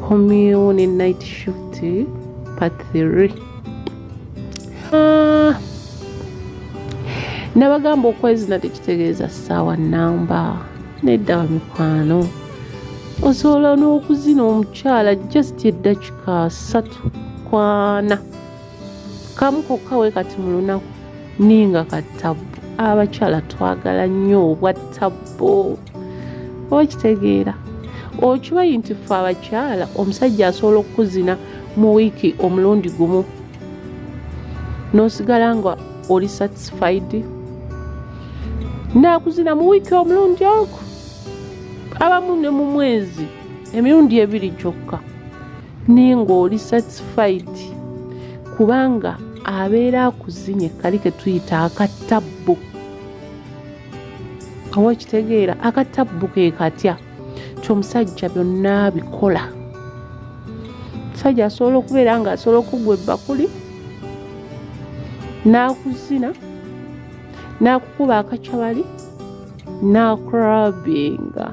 Commune night shift part 3. Nabagamba okwezina tekitegeeza ssaawa nnamba nedda mikwano. Osobola n'okuzina omukyala just eddakiika 3 kwana. Kamu kokka we kati mu lunaku ninga Akatabu. Abakyala twagala nnyo obwattabbo. Okitegeera. Okimanyi nti ffe abakyala omusajja asobola okuzina mu wiiki omulundi gumu. N'osigala nga oli satisfied. Naakuzina mu wiiki omulundi ogwo. Abamu ne mu mwezi emirundi 2 gyokka. Naye ng'oli satisfied. Kubanga abeera akuzinye kali ke tuyita akattabbu. Oba kitegeera akattabbu ke katya omusajja byonna bikola. Omusajja asobola okubeera nga asobola okugwa ebbakuli n'akuzina n'akukuba akakyabali n'akurabinga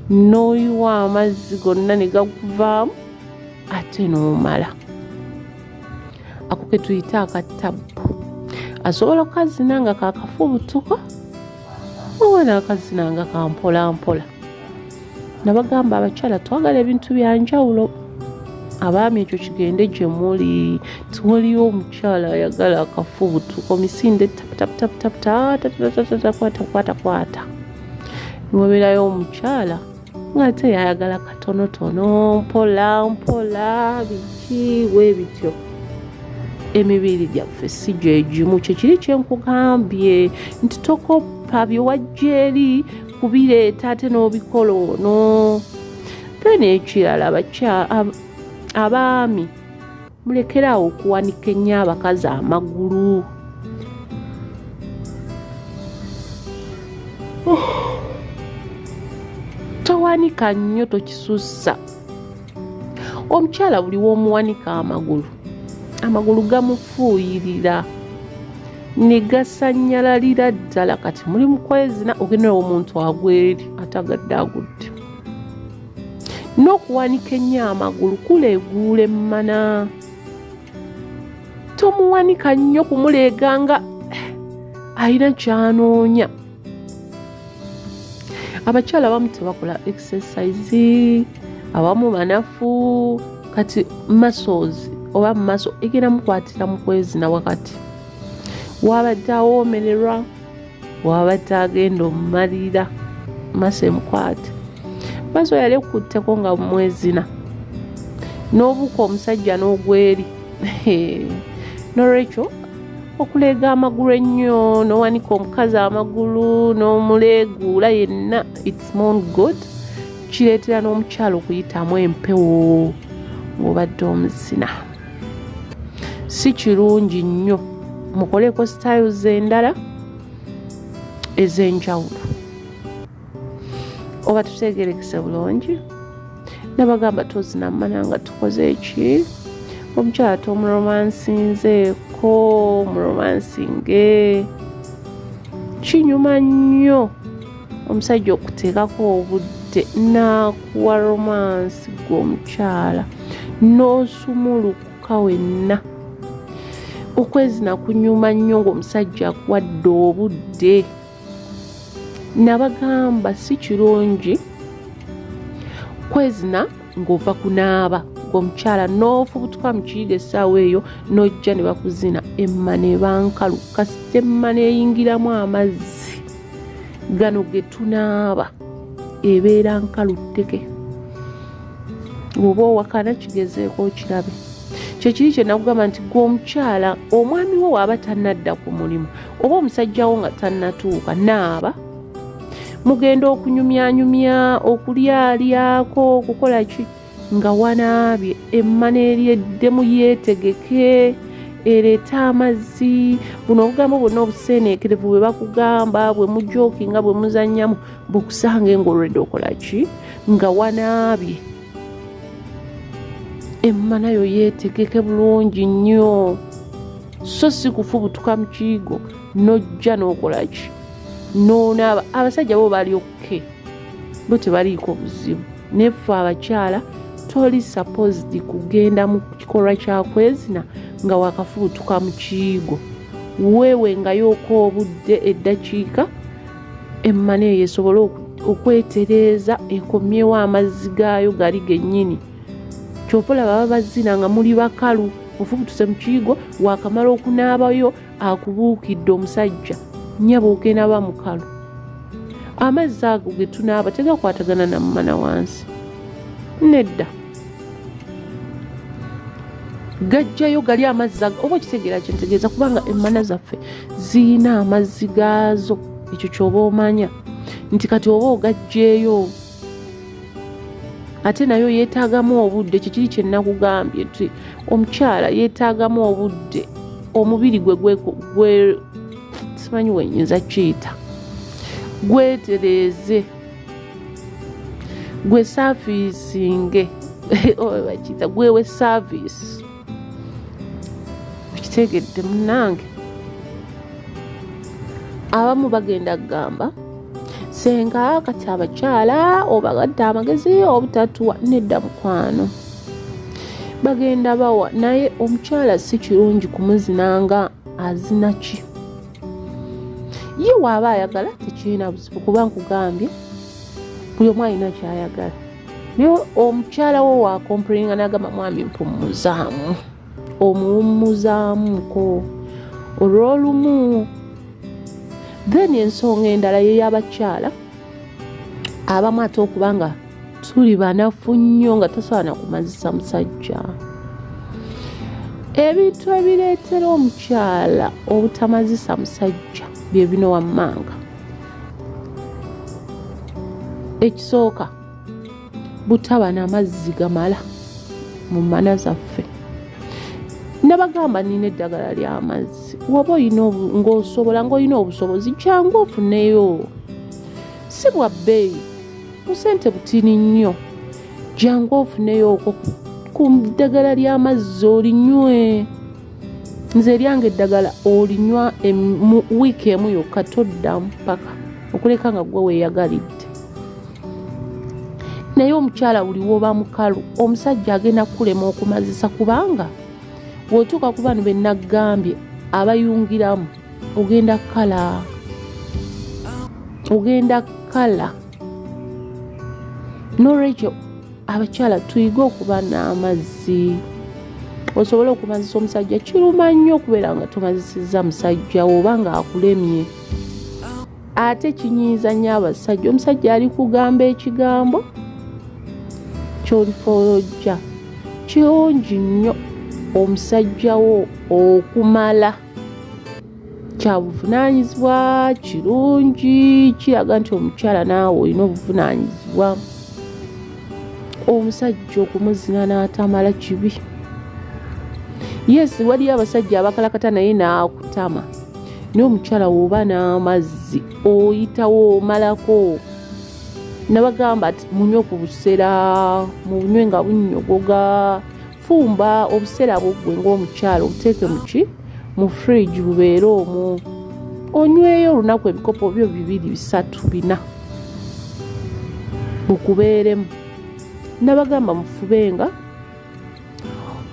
n'oyiwa amazzi gonna ne gakuvaamu ate n'omala. Ako ke tuyita akattabbu. Asobola okukazina nga kakafubutuka oba n'akazina nga kampolampola. Nabagamba abakyala twagala ebintu bya njawulo. Abaami ekyo kigende gye muli. Tiwaliyo omukyala ayagala akafubutuko misinde kwata. Niwabeerayo omukyala ng'ate yayagala katonotono mpola biki we bityo. Emibiri gyaffe si gye gimu. Kye kiri kye nkugambye nti tokoppa bye wajja eri kubireeta ate n'obikola ono. Then ekirala abaami mulekeraawo okuwanika ennyo abakazi amagulu. Towanika nnyo tokisussa. Omukyala buli w'omuwanika amagulu gamufuuyirira ne gasanyalalira ddala. Kati muli mu kwezina ogendera omuntu agweri atagadde agudde. N'okuwanika ennyo amagulu kuleeguula emmana. Tomuwanika nnyo kumuleeganga alina kyanoonya. Abakyala abamu tebakola exercise, abamu banafu. Kati muscles oba muscle egenda mukwatira mu kwezina wakati. Wabadde awoomererwa, wabadde agenda omumalira masa emukwate. Baso yali okutteko nga mwezina. N'obuuka omusajja n'ogweri. N'olwekyo okuleega amagulu ennyo n'owanika omukazi amagulu n'omuleeguula yenna it's not good. Kireetera n'omukyala okuyitamu empewo ng'obadde omuzina. Si kirungi nnyo. Mukoleko styles endala ez'enjawulo. Oba tutegerekese bulungi. Nabagamba tozina mmana nga tukoze eki. Omukyala tomuromansinzeeko muromansinge. Kinyuma nnyo omusajja okuteekako obudde n'akuwa romansi gw'omukyala n'osumulukuka wenna. Okwezina kunyuma nnyo ng'omusajja akuwadde obudde. Nabagamba si kirungi kwezina ng'ova kunaaba ng'omukyala n'ofubutuka mu kiyiga essaawa eyo n'ojja ne bakuzina emmana eba nkalu. Kasita emmana eyingiramu amazzi gano ge tunaaba ebeera nkalu tteke. Bw'oba owakana kigezeeko okirabe. Kyekiri kye nakugamba nti gw'omukyala omwami wo waaba tannadda ku mulimu oba omusajja wo nga tannatuuka naaba. Mugenda okunyumyanyumya okulyalyako okukola ki nga wanaabye. Emmana eryeddemu yeetegeke ereeta amazzi. Buno obugambo bwonna obuseeneekerevu bwe bakugamba bwe mujookinga bwe muzannyamu bukusange ng'olwedde okola ki nga wanaabye. Emmana yo yeetegeke bulungi nnyo. So si kufubutuka mu kiyigo n'ojja n'okola ki n'onaaba. Abasajja bo bali okke bo tebaliiko buzibu. Naye ffe abakyala toli supposed kugenda mu kikolwa kya kwezina nga wakafubutuka mu kiyigo. Wewe nga yoko obudde eddakiika emmane eyo esobole okwetereeza ekomyewo amazzi gaayo gali gennyini. Kyova olaba babazina nga muli bakalu, ofubutuse mu kiyigo, wakamala okunaabayo akubuukidde omusajja, nnyaba ogenda ba mukalu. Amazzi ago ge tunaaba tegakwatagana na mmana wansi. Nedda. Gajjayo gali amazzi ago, oba okitegeera kye ntegeeza, kubanga emmana zaffe ziyina amazzi gaazo. Ekyo ky'oba omanya nti kati oba ogajjeeyo ate nayo yeetaagamu obudde. Kikiri kye nakugambye nti omukyala yeetaagamu obudde, omubiri gwe simanyi wenyinza kiyita, gwetereeze, gwe saafiisinge oba bakiyita gwewe saaviisi. Kitegedde munnange. Abamu bagenda kugamba senga kati abakyala obagadde amagezi obutatuwa. Nedda mukwano, bagenda bawa, naye omukyala si kirungi kumuzinanga azina ki. Ye waaba ayagala tekirina buzibu, kuba nkugambye buli omu alina kyayagala. Naye omukyala wo wakompulinga n'agamba mwami mpumuzaamu, omuwummuzaamuko olw'olumu. Then ensonga endala y'abakyala abamu ate okuba nga tuli banafu nnyo nga tosobola na kumazisa musajja. Ebintu ebireetera omukyala obutamazisa musajja bye bino wammanga. Ekisooka, butaba n'amazzi gamala mu mmana zaffe. Nabagamba nina eddagala ly'amazzi. Woba ng'olina obusobozi kyangu ofuneyo. Si bwa bbeeyi, busente butini nnyo. Jangu ofuneyo okwo ku ddagala ly'amazzi olinywe. Nze eryange eddagala olinywa mu wiiki emu yokka, toddamu paka okuleka nga gwe weeyagalidde. Naye omukyala buli woba mukalu, omusajja agenda kulema okumazisa, kubanga bw'otuuka ku bano be nagambye abayungiramu ogenda kala. N'olwekyo abakyala tuyige okuba n'amazzi, osobole okumazisa omusajja. Kiruma nnyo okubeera nga tomazisizza musajja oba nga akulemye. Ate kinyiiza nnyo abasajja. Omusajja ali kugamba ekigambo ky'olifolojja. Kirungi nnyo omusajja wo okumala. Kya buvunaanyizibwa, kirungi, kiraga nti omukyala naawe olina obuvunaanyizibwa. Omusajja okumuzina n'atamala kibi. Yes, waliyo abasajja abakalakata naye naakutama. Naye omukyala w'oba n'amazzi oyitawo omalako. Nabagamba ati munywe ku busera, munywe nga bunnyogoga. Fumba obusera bwoggwe ng'omukyala obuteeke mu fridge bubeere omwo. Onyweyo olunaku ebikopo byo 2, 3, 4 bukubeeremu. Nabagamba mufubenga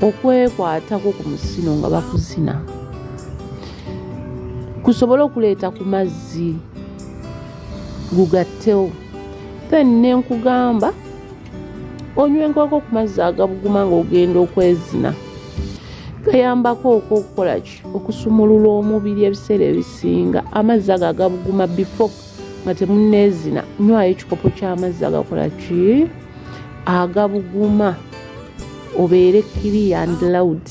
okwekwatako ku musino nga bakuzina. Kusobole okuleeta ku mazzi gugattewo. Then nenkugamba onywenkoko ku mazzi agabuguma ng'ogenda okwezina. Gayambako okukola ki? Okusumulula omubiri ebiseera ebisinga. Amazzi ago agabuguma before nga temunneezina, nywayo ekikopo ky'amazzi agakola ki? Agabuguma. Obeere clear and loud.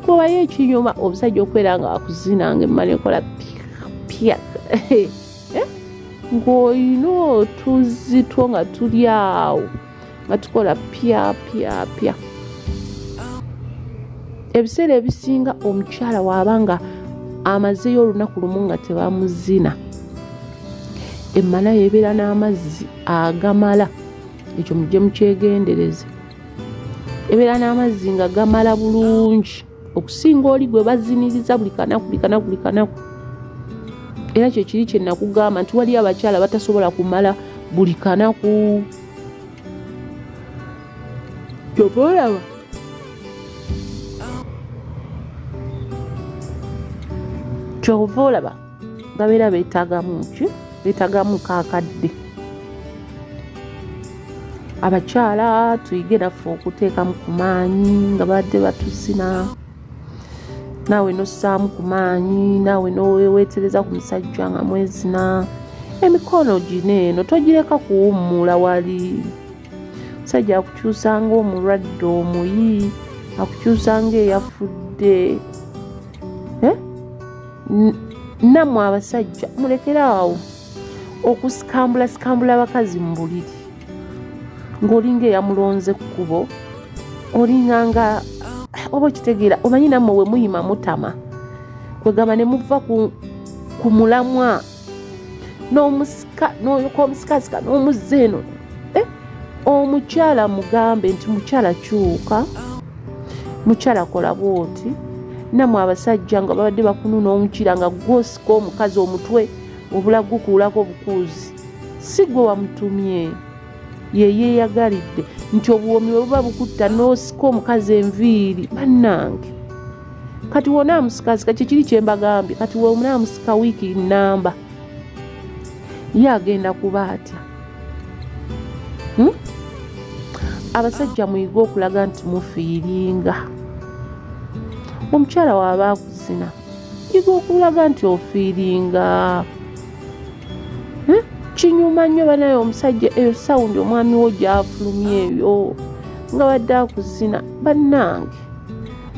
Kubayo ekinyuma omusajja okubeera nga akuzina ng'emmana ekola pya ng'olina otuzi two nga tuli awo nga tukola pya. Ebiseera ebisinga omukyala waaba nga amazeyo olunaku lumu nga tebamuzina, emmana yeebeera n'amazzi agamala. Ekyo mujje mukyegendereze. Ebeera n'amazzi nga gamala bulungi okusinga oli gwe baziniriza buli kanaku. Era kye kiri kye nakugamba nti waliyo abakyala batasobola kumala buli kanaku. Kyova olaba babeera beetagamu kaakadde. Abakyala tuyige naffe okuteekamu ku maanyi nga badde batusina. Naawe nossaamu ku maanyi, naawe noweeweetereza ku musajja nga mwezina. Emikono gino eno togireka kuwummula wali. Musajja akukyusa ng'omulwadde omuyi, akukyusa ng'eyafudde. Nammwe abasajja mulekeraawo okusikambula abakazi mu buliri ng'olinga eyamulonze ku kkubo, olinga nga oba okitegeera omanyi nammwe we muyima mutama kwegamba ne muva ku mulamwa n'oyoka omusikasika n'omuzza eno. Omukyala mugambe nti mukyala kyuka, mukyala kola bwoti. Nammwe abasajja nga babadde bakununa omukira nga gwosika omukazi omutwe obula gukuulako obukuuzi, si gwe wamutumye, ye yeeyagalidde nti obuwomi bwe buba bukutta n'osika omukazi enviiri. Bannange kati wona amusikasika kikiri kye mbagambye, kati wona amusika wiiki nnamba ye agenda kuba atya? Abasajja muyige okulaga nti mufiiringa. Omukyala waaba akuzina yiga okulaga nti ofiiringa. Kinyuma nnyo banaye omusajja eyo sawundi omwami wo gy'afulumya eyo nga badde akuzina. Bannange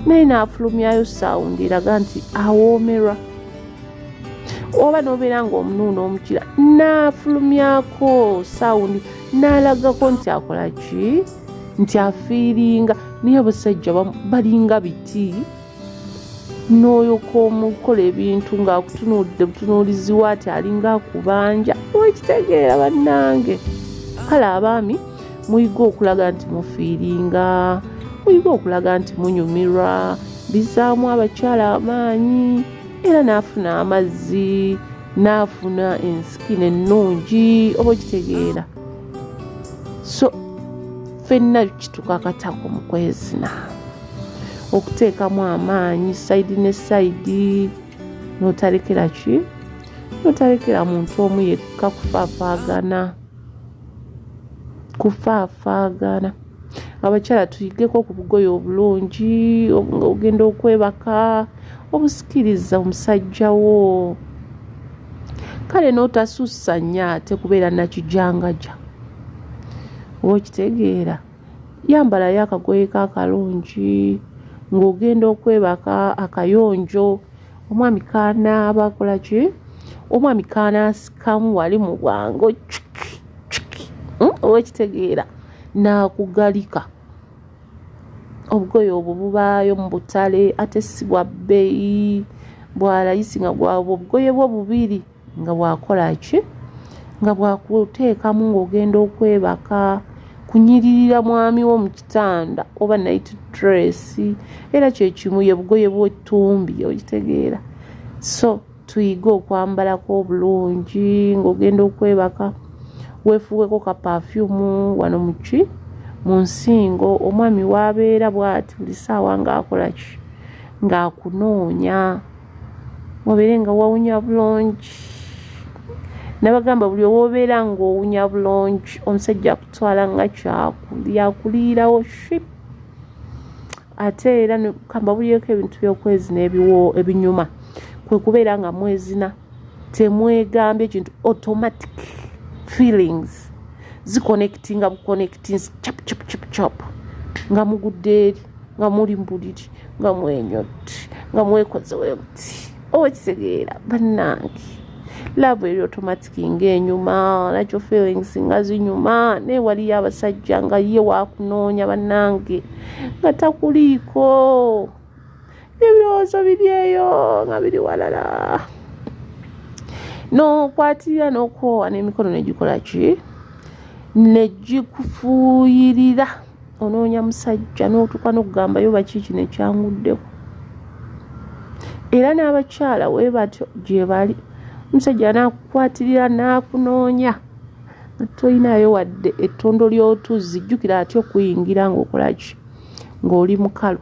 naye n'afulumyayo sawundi eraga nti awoomerwa. Oba n'obeera ng'omunuuna omukira n'afulumyako sawundi n'alagako nti akola ki? Nti afiiringa. Naye abasajja balinga biti, n'oyoka omukola ebintu ng'akutunuulidde butunuulizi waati alinga akubanja. Wekitegeera bannange. Kale abaami muyige okulaga nti mufiiringa, muyige okulaga nti munyumirwa. Bizaamu abakyala amaanyi era n'afuna amazzi, n'afuna ensikino ennungi. Oba okitegeera. So ffenna kitukakatako mu kwezina, okuteekamu amaanyi sayidi ne sayidi, n'otalekera ki? N'otalekera muntu omu yekka kufaafaagana. Abakyala tuyigeko ku bugoye obulungi, ogenda okwebaka obusikiriza omusajja wo. Kale n'otasussa nnyo ate kubeera nakijangaja. Okitegeera, yambalayo akagoye kakalungi ng'ogenda okwebaka akayonjo. Omwami kanaaba akola ki? Omwami kanaasikamu wali mu bwango okitegeera n'akugalika. Obugoye obwo bubaayo mu butale ate si bwa bbeeyi, bwalayisi nga bwabwo obugoye bwo bubiri nga bwakola ki? Nga bwakuteekamu ng'ogenda okwebaka, kunyiririra mwami wo mu kitanda oba night dress era kyekimu ye bugoye bw'ettumbi. Okitegeera. So tuyige okwambalako obulungi ng'ogenda okwebaka, weefuweko ka perfume wano mu nsingo. Omwami waabeera bw'ati buli ssaawa ng'akola ki? Ng'akunoonya, wabeere nga wawunya bulungi. Nabagamba buli owobeera ng'owunya bulungi omusajja akutwala nga yakuliirawo ship. Ate era kamba buliyeko ebintu by'okwezina ebinyuma kwe kubeera nga mwezina temwegambye ekintu, automatic feelings ziconnectinga buconnectings chap nga mugudde eri, nga muli mbuliri, nga mwenyodde, nga mwekozewo muti. Oba kitegeera bannange. Love eri automatic ng'enyuma, nakyo feelings nga zinyuma. Naye waliyo abasajja nga ye waakunoonya bannange nga takuliiko, ebirowoozo biri eyo nga biri walala. N'okwatirira n'okwowa n'emikono ne gikola ki? Ne gikufuuyirira. Onoonya musajja n'otuuka n'okugamba yo baki kino ekyanguddeko. Era n'abakyala we batyo gye bali. Omusajja n'akukwatirira n'akunoonya toyinayo wadde ettondo ly'otuzzi jjukira ate okuyingira ng'okola ki ng'oli mukalu